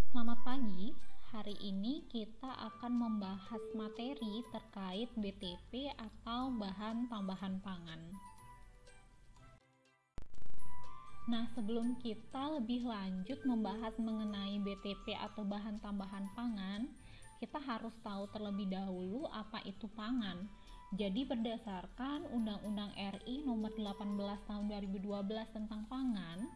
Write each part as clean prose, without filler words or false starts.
Selamat pagi, hari ini kita akan membahas materi terkait BTP atau bahan tambahan pangan. Nah, sebelum kita lebih lanjut membahas mengenai BTP atau bahan tambahan pangan, kita harus tahu terlebih dahulu apa itu pangan. Jadi berdasarkan Undang-Undang RI nomor 18 tahun 2012 tentang pangan,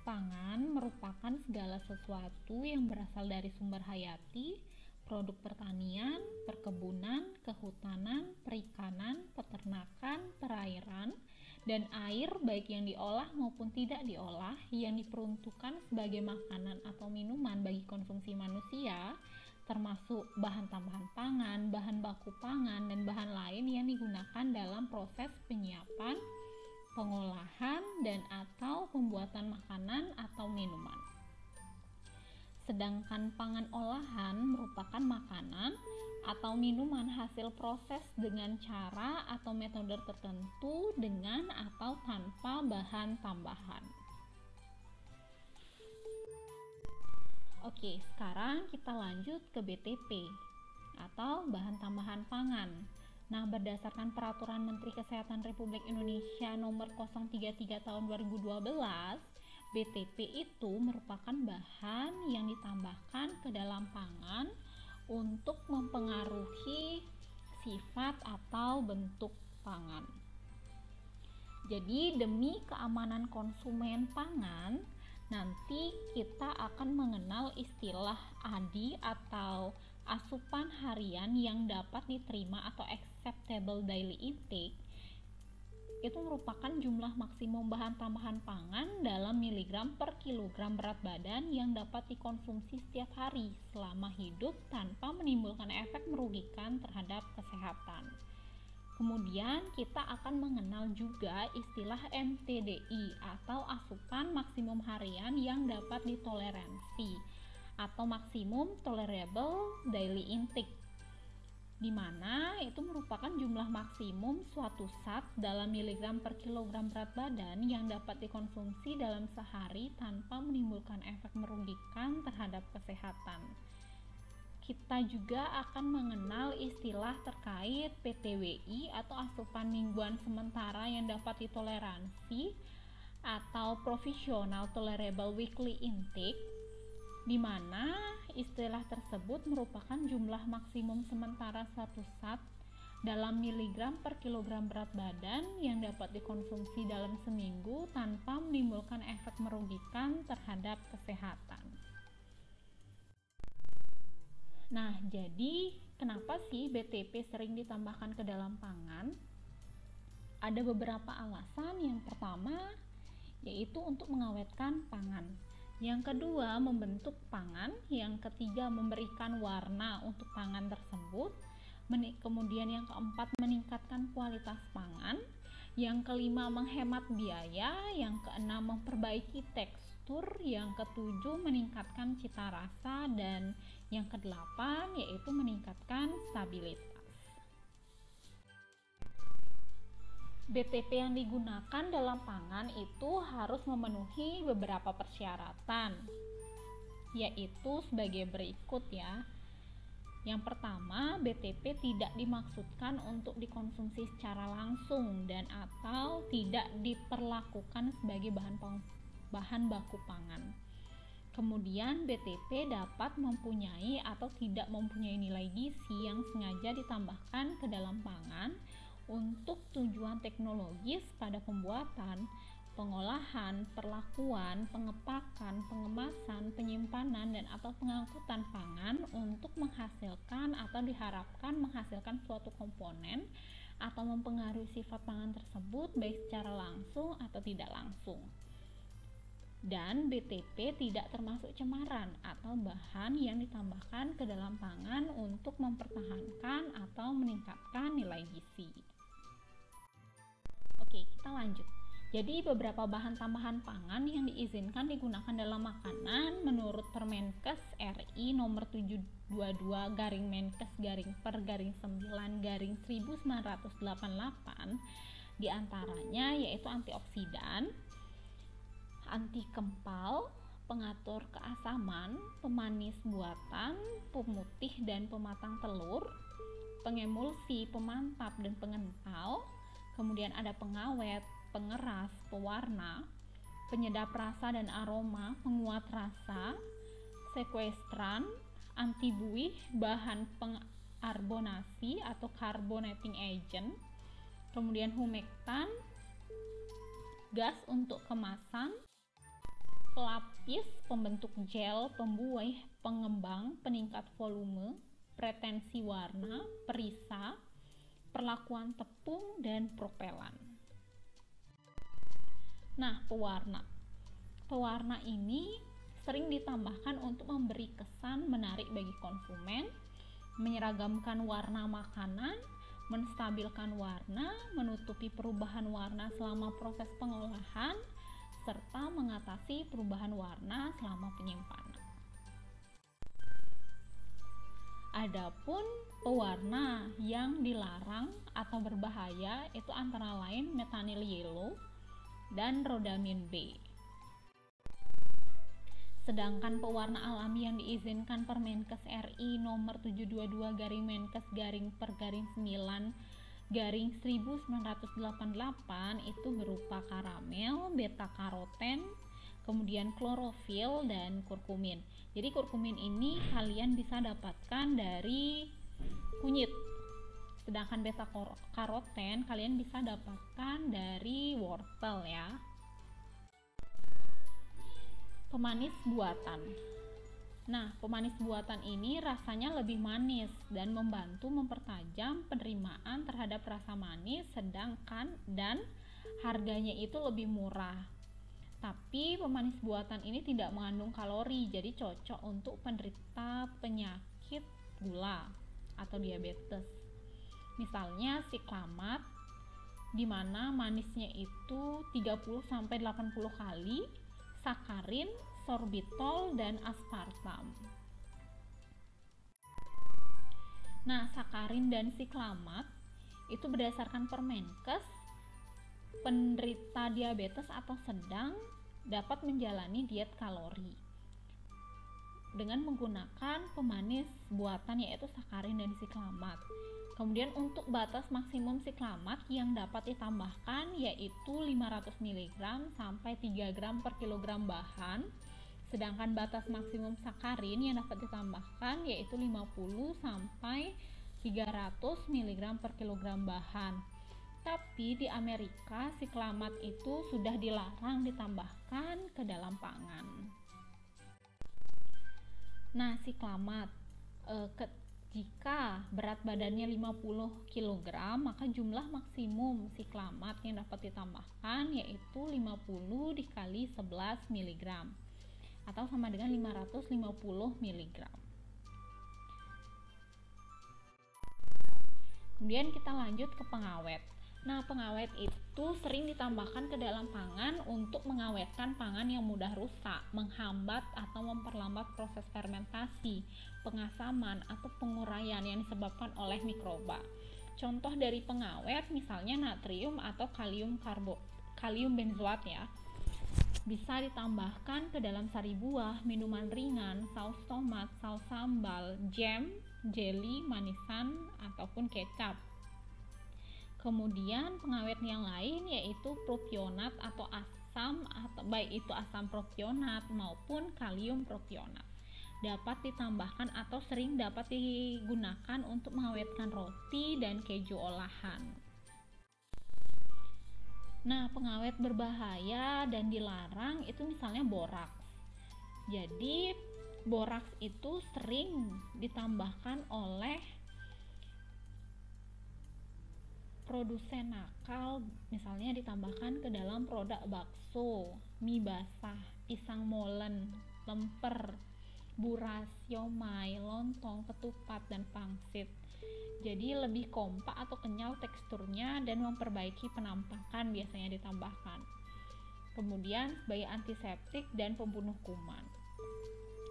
pangan merupakan segala sesuatu yang berasal dari sumber hayati, produk pertanian, perkebunan, kehutanan, perikanan, peternakan, perairan, dan air baik yang diolah maupun tidak diolah yang diperuntukkan sebagai makanan atau minuman bagi konsumsi manusia, termasuk bahan tambahan pangan, bahan baku pangan, dan bahan lain yang digunakan dalam proses penyiapan, pengolahan, dan atau pembuatan makanan atau minuman. Sedangkan pangan olahan merupakan makanan atau minuman hasil proses dengan cara atau metode tertentu dengan atau tanpa bahan tambahan. Oke, sekarang kita lanjut ke BTP atau bahan tambahan pangan. Nah, berdasarkan Peraturan Menteri Kesehatan Republik Indonesia Nomor 033 Tahun 2012, BTP itu merupakan bahan yang ditambahkan ke dalam pangan untuk mempengaruhi sifat atau bentuk pangan. Jadi, demi keamanan konsumen pangan, nanti kita akan mengenal istilah ADI atau asupan harian yang dapat diterima atau acceptable daily intake. Itu merupakan jumlah maksimum bahan tambahan pangan dalam miligram per kilogram berat badan yang dapat dikonsumsi setiap hari selama hidup tanpa menimbulkan efek merugikan terhadap kesehatan. Kemudian kita akan mengenal juga istilah MTDI atau asupan maksimum harian yang dapat ditoleransi atau maksimum tolerable daily intake, di mana itu merupakan jumlah maksimum suatu zat dalam miligram per kilogram berat badan yang dapat dikonsumsi dalam sehari tanpa menimbulkan efek merugikan terhadap kesehatan. Kita juga akan mengenal istilah terkait PTWI atau asupan mingguan sementara yang dapat ditoleransi atau Provisional Tolerable Weekly Intake, di mana istilah tersebut merupakan jumlah maksimum sementara suatu zat dalam miligram per kilogram berat badan yang dapat dikonsumsi dalam seminggu tanpa menimbulkan efek merugikan terhadap kesehatan. Nah, jadi kenapa sih BTP sering ditambahkan ke dalam pangan? Ada beberapa alasan. Yang pertama yaitu untuk mengawetkan pangan. Yang kedua, membentuk pangan. Yang ketiga, memberikan warna untuk pangan tersebut. Kemudian yang keempat, meningkatkan kualitas pangan. Yang kelima, menghemat biaya. Yang keenam, memperbaiki tekstur. Yang ketujuh, meningkatkan cita rasa. Dan yang kedelapan, yaitu meningkatkan stabilitas. BTP yang digunakan dalam pangan itu harus memenuhi beberapa persyaratan, yaitu sebagai berikut ya. Yang pertama, BTP tidak dimaksudkan untuk dikonsumsi secara langsung dan atau tidak diperlakukan sebagai bahan baku pangan. Kemudian BTP dapat mempunyai atau tidak mempunyai nilai gizi yang sengaja ditambahkan ke dalam pangan untuk tujuan teknologis pada pembuatan, pengolahan, perlakuan, pengepakan, pengemasan, penyimpanan, dan atau pengangkutan pangan untuk menghasilkan atau diharapkan menghasilkan suatu komponen atau mempengaruhi sifat pangan tersebut baik secara langsung atau tidak langsung. Dan BTP tidak termasuk cemaran atau bahan yang ditambahkan ke dalam pangan untuk mempertahankan atau meningkatkan nilai gizi. Oke, kita lanjut. Jadi beberapa bahan tambahan pangan yang diizinkan digunakan dalam makanan menurut Permenkes RI nomor 722-Menkes-9/1988 diantaranya yaitu antioksidan, anti kempal, pengatur keasaman, pemanis buatan, pemutih dan pematang telur, pengemulsi, pemantap dan pengental, kemudian ada pengawet, pengeras, pewarna, penyedap rasa dan aroma, penguat rasa, sekuestran, anti buih, bahan pengarbonasi atau carbonating agent, kemudian humektan, gas untuk kemasan, pelapis, pembentuk gel, pembuih, pengembang, peningkat volume, pretensi warna, perisa, perlakuan tepung, dan propelan. Nah, pewarna. Pewarna ini sering ditambahkan untuk memberi kesan menarik bagi konsumen, menyeragamkan warna makanan, menstabilkan warna, menutupi perubahan warna selama proses pengolahan, serta mengatasi perubahan warna selama penyimpanan. Adapun pewarna yang dilarang atau berbahaya itu antara lain methyl yellow dan rhodamin B. Sedangkan pewarna alami yang diizinkan Permenkes RI nomor 722/9/9/1988 itu berupa karamel, beta karoten, kemudian klorofil dan kurkumin. Jadi kurkumin ini kalian bisa dapatkan dari kunyit. Sedangkan beta karoten kalian bisa dapatkan dari wortel ya. Pemanis buatan. Nah, pemanis buatan ini rasanya lebih manis dan membantu mempertajam penerimaan terhadap rasa manis, sedangkan dan harganya itu lebih murah. Tapi pemanis buatan ini tidak mengandung kalori, jadi cocok untuk penderita penyakit gula atau diabetes. Misalnya siklamat, di mana manisnya itu 30-80 kali, sakarin, sorbitol, dan aspartam. Nah, sakarin dan siklamat itu berdasarkan Permenkes, penderita diabetes atau sedang dapat menjalani diet kalori dengan menggunakan pemanis buatan yaitu sakarin dan siklamat. Kemudian untuk batas maksimum siklamat yang dapat ditambahkan yaitu 500 mg sampai 3 gram per kilogram bahan. Sedangkan batas maksimum sakarin yang dapat ditambahkan yaitu 50 sampai 300 mg per kilogram bahan. Tapi di Amerika siklamat itu sudah dilarang ditambahkan ke dalam pangan. Nah, siklamat jika berat badannya 50 kg, maka jumlah maksimum siklamat yang dapat ditambahkan yaitu 50 dikali 11 mg atau sama dengan 550 mg. Kemudian kita lanjut ke pengawet. Nah, pengawet itu sering ditambahkan ke dalam pangan untuk mengawetkan pangan yang mudah rusak, menghambat atau memperlambat proses fermentasi, pengasaman, atau penguraian yang disebabkan oleh mikroba. Contoh dari pengawet misalnya natrium atau kalium benzoat ya. Bisa ditambahkan ke dalam sari buah, minuman ringan, saus tomat, saus sambal, jam, jelly, manisan, ataupun kecap. Kemudian pengawet yang lain yaitu propionat atau asam, atau baik itu asam propionat maupun kalium propionat. Dapat ditambahkan atau sering dapat digunakan untuk mengawetkan roti dan keju olahan. Nah, pengawet berbahaya dan dilarang itu misalnya boraks. Jadi boraks itu sering ditambahkan oleh produsen nakal, misalnya ditambahkan ke dalam produk bakso, mie basah, pisang molen, lemper, buras, siomay, lontong, ketupat, dan pangsit. Jadi lebih kompak atau kenyal teksturnya dan memperbaiki penampakan biasanya ditambahkan. Kemudian sebagai antiseptik dan pembunuh kuman.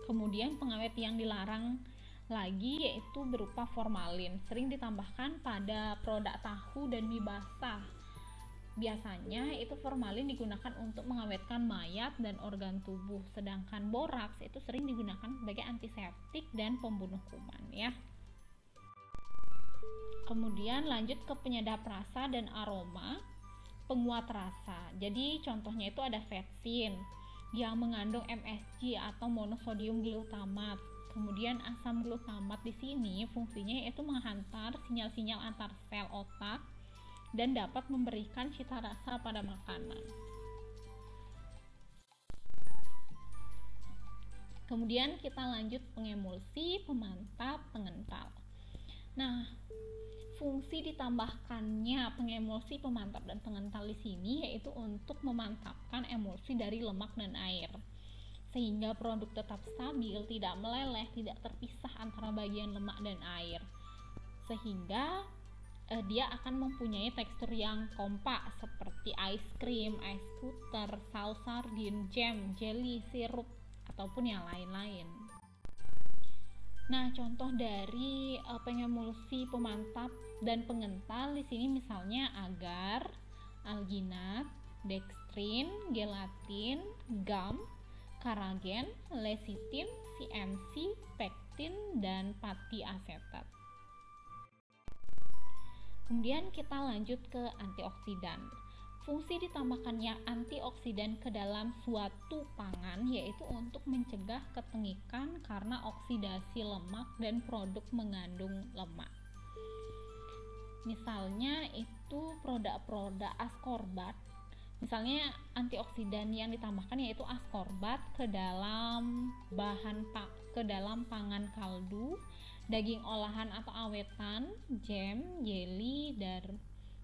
Kemudian pengawet yang dilarang lagi yaitu berupa formalin, sering ditambahkan pada produk tahu dan mie basah Biasanya itu formalin digunakan untuk mengawetkan mayat dan organ tubuh, sedangkan boraks itu sering digunakan sebagai antiseptik dan pembunuh kuman ya. Kemudian lanjut ke penyedap rasa dan aroma, penguat rasa. Jadi contohnya itu ada vetsin yang mengandung MSG atau monosodium glutamat. Kemudian asam glutamat di sini fungsinya yaitu menghantar sinyal-sinyal antar sel otak dan dapat memberikan cita rasa pada makanan. Kemudian kita lanjut pengemulsi, pemantap, pengental. Nah, fungsi ditambahkannya pengemulsi, pemantap, dan pengental di sini yaitu untuk memantapkan emulsi dari lemak dan air, sehingga produk tetap stabil, tidak meleleh, tidak terpisah antara bagian lemak dan air, sehingga dia akan mempunyai tekstur yang kompak seperti ice cream, ice puter, saus sardin, jam, jelly, sirup, ataupun yang lain-lain. Nah, contoh dari pengemulsi, pemantap, dan pengental di sini misalnya agar, alginat, dextrin, gelatin, gum, karagen, lecitin, CMC, pektin, dan pati asetat. Kemudian kita lanjut ke antioksidan. Fungsi ditambahkannya antioksidan ke dalam suatu pangan yaitu untuk mencegah ketengikan karena oksidasi lemak dan produk mengandung lemak. Misalnya itu produk-produk askorbat. Misalnya antioksidan yang ditambahkan yaitu askorbat ke dalam pangan kaldu, daging olahan atau awetan, jam, jelly, dan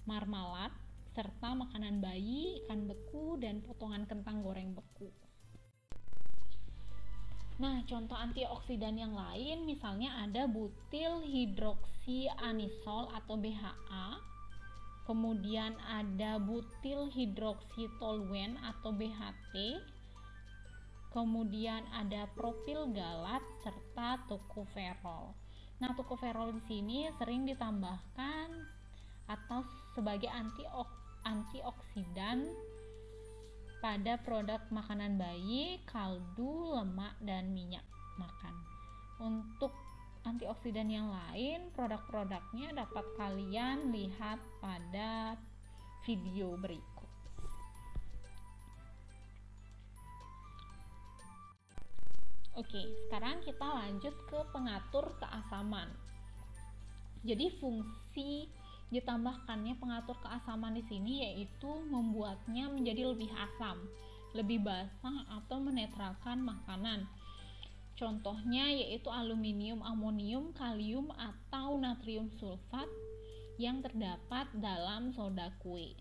marmalat, serta makanan bayi, ikan beku, dan potongan kentang goreng beku. Nah, contoh antioksidan yang lain misalnya ada butil hidroksianisol atau BHA, kemudian ada butil hidroksitoluen atau BHT, kemudian ada propil galat serta tokoferol. Nah, tokoferol di sini sering ditambahkan atau sebagai antioksidan pada produk makanan bayi, kaldu, lemak, dan minyak makan. Untuk antioksidan yang lain, produk-produknya dapat kalian lihat pada video berikut. Oke, sekarang kita lanjut ke pengatur keasaman. Jadi fungsi ditambahkannya pengatur keasaman di sini yaitu membuatnya menjadi lebih asam, lebih basah atau menetralkan makanan. Contohnya yaitu aluminium, amonium, kalium atau natrium sulfat yang terdapat dalam soda kue.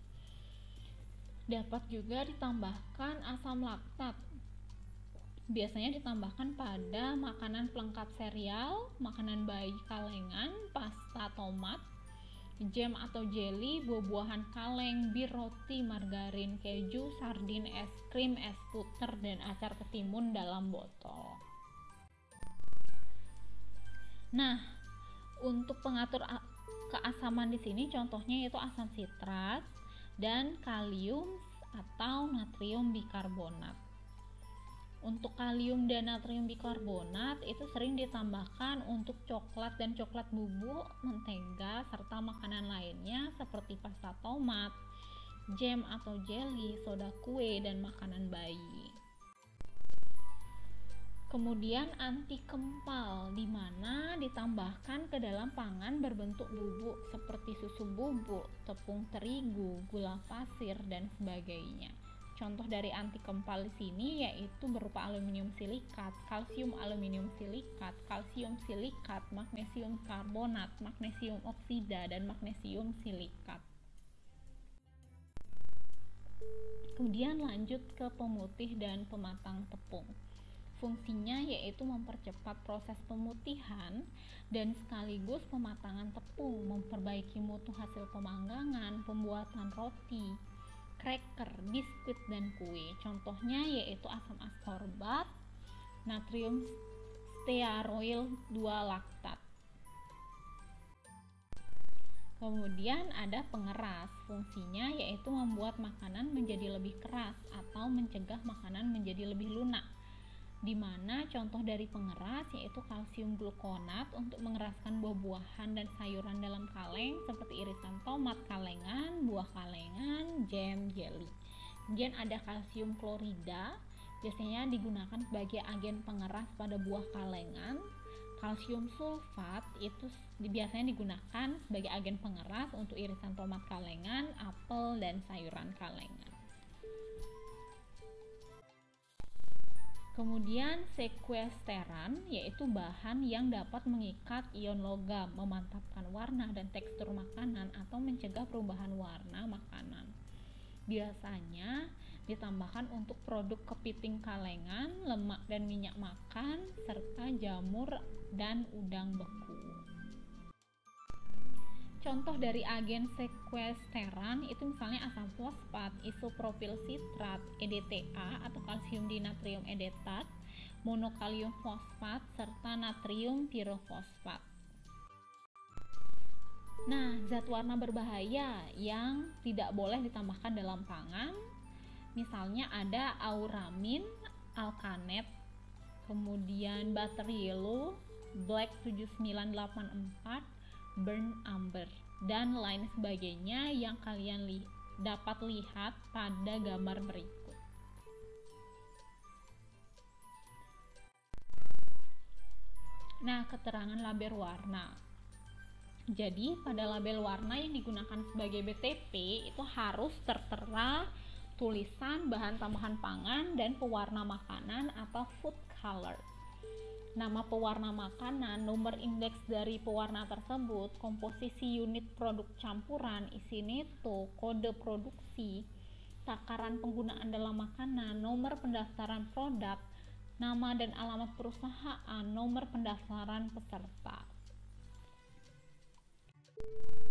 Dapat juga ditambahkan asam laktat. Biasanya ditambahkan pada makanan pelengkap sereal, makanan bayi kalengan, pasta tomat, jam atau jelly, buah-buahan kaleng, bir, roti, margarin, keju, sardin, es krim, es puter, dan acar ketimun dalam botol. Nah, untuk pengatur keasaman di sini contohnya yaitu asam sitrat dan kalium atau natrium bikarbonat. Untuk kalium dan natrium bikarbonat itu sering ditambahkan untuk coklat dan coklat bubuk, mentega, serta makanan lainnya seperti pasta tomat, jam atau jelly, soda kue, dan makanan bayi. Kemudian anti kempal, di mana ditambahkan ke dalam pangan berbentuk bubuk seperti susu bubuk, tepung terigu, gula pasir, dan sebagainya. Contoh dari anti kempal di sini yaitu berupa aluminium silikat, kalsium aluminium silikat, kalsium silikat, magnesium karbonat, magnesium oksida, dan magnesium silikat. Kemudian lanjut ke pemutih dan pematang tepung. Fungsinya yaitu mempercepat proses pemutihan dan sekaligus pematangan tepung, memperbaiki mutu hasil pemanggangan, pembuatan roti, cracker, biskuit, dan kue. Contohnya yaitu asam askorbat, natrium stearoyl 2 laktat. Kemudian ada pengeras, fungsinya yaitu membuat makanan menjadi lebih keras atau mencegah makanan menjadi lebih lunak. Di mana contoh dari pengeras yaitu kalsium glukonat untuk mengeraskan buah-buahan dan sayuran dalam kaleng seperti irisan tomat kalengan, buah kalengan, jam, jelly. Kemudian ada kalsium klorida, biasanya digunakan sebagai agen pengeras pada buah kalengan. Kalsium sulfat itu biasanya digunakan sebagai agen pengeras untuk irisan tomat kalengan, apel, dan sayuran kalengan. Kemudian sekuesteran yaitu bahan yang dapat mengikat ion logam, memantapkan warna dan tekstur makanan atau mencegah perubahan warna makanan. Biasanya ditambahkan untuk produk kepiting kalengan, lemak dan minyak makan, serta jamur dan udang beku. Contoh dari agen sekuesteran itu misalnya asam fosfat, isopropil sitrat, EDTA atau kalsium dinatrium edetat, monokalium fosfat, serta natrium pirofosfat. Nah, zat warna berbahaya yang tidak boleh ditambahkan dalam pangan, misalnya ada auramin, alkanet, kemudian butter yellow, black 7984, burn amber, dan lain sebagainya yang kalian dapat lihat pada gambar berikut. Nah, keterangan label warna. Jadi, pada label warna yang digunakan sebagai BTP itu harus tertera tulisan bahan tambahan pangan dan pewarna makanan atau food color. Nama pewarna makanan, nomor indeks dari pewarna tersebut, komposisi unit produk campuran, isi neto, kode produksi, takaran penggunaan dalam makanan, nomor pendaftaran produk, nama dan alamat perusahaan, nomor pendaftaran peserta.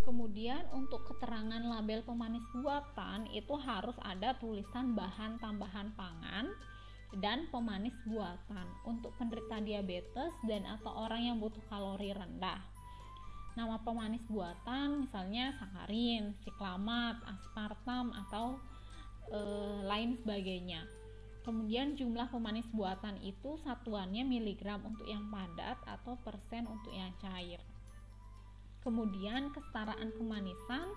Kemudian untuk keterangan label pemanis buatan itu harus ada tulisan bahan tambahan pangan dan pemanis buatan untuk penderita diabetes dan atau orang yang butuh kalori rendah. Nama pemanis buatan misalnya sakarin, siklamat, aspartam atau lain sebagainya. Kemudian jumlah pemanis buatan itu satuannya miligram untuk yang padat atau persen untuk yang cair. Kemudian kesetaraan kemanisan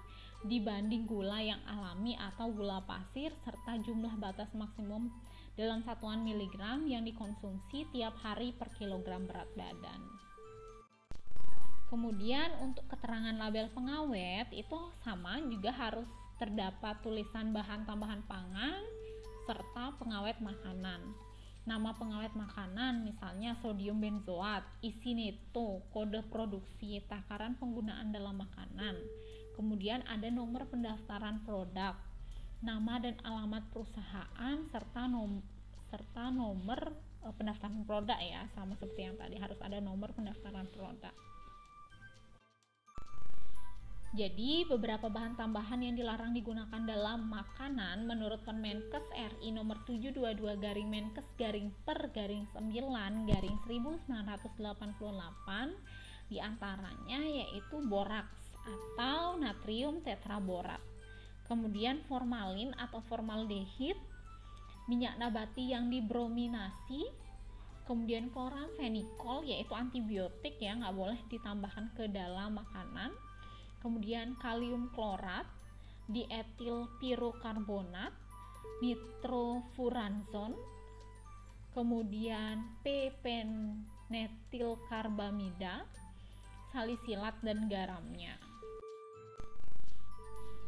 dibanding gula yang alami atau gula pasir serta jumlah batas maksimum dalam satuan miligram yang dikonsumsi tiap hari per kilogram berat badan. Kemudian untuk keterangan label pengawet itu sama juga harus terdapat tulisan bahan tambahan pangan serta pengawet makanan. Nama pengawet makanan misalnya sodium benzoat, isi neto, kode produksi, takaran penggunaan dalam makanan. Kemudian ada nomor pendaftaran produk, nama dan alamat perusahaan serta nomor pendaftaran produk ya, sama seperti yang tadi harus ada nomor pendaftaran produk. Jadi, beberapa bahan tambahan yang dilarang digunakan dalam makanan menurut Permenkes RI nomor 722/Menkes/per/9/1988 diantaranya yaitu boraks atau natrium tetraborat, kemudian formalin atau formaldehid, minyak nabati yang dibrominasi, kemudian kloramfenikol yaitu antibiotik ya, nggak boleh ditambahkan ke dalam makanan. Kemudian kalium klorat, dietil pirokarbonat, nitrofuranzon, kemudian p-penmetilkarbamida, salisilat dan garamnya.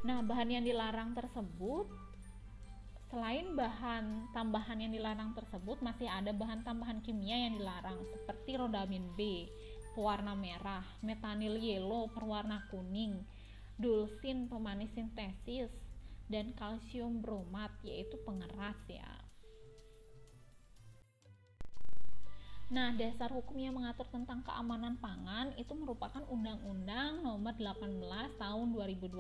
Nah, bahan yang dilarang tersebut, selain bahan tambahan yang dilarang tersebut, masih ada bahan tambahan kimia yang dilarang seperti rodamin B, pewarna merah, metanil yellow berwarna kuning, dulsin pemanis sintesis, dan kalsium bromat yaitu pengeras ya. Nah, dasar hukum yang mengatur tentang keamanan pangan itu merupakan Undang-Undang Nomor 18 Tahun 2012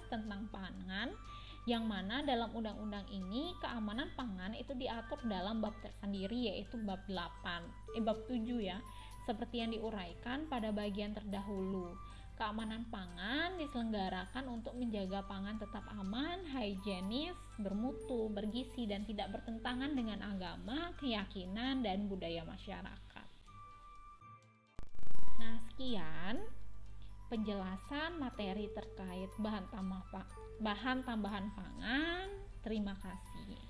tentang pangan, yang mana dalam undang-undang ini keamanan pangan itu diatur dalam bab tersendiri yaitu bab 7 ya, seperti yang diuraikan pada bagian terdahulu. Keamanan pangan diselenggarakan untuk menjaga pangan tetap aman, higienis, bermutu, bergizi, dan tidak bertentangan dengan agama, keyakinan, dan budaya masyarakat. Nah, sekian penjelasan materi terkait bahan tambahan pangan. Terima kasih.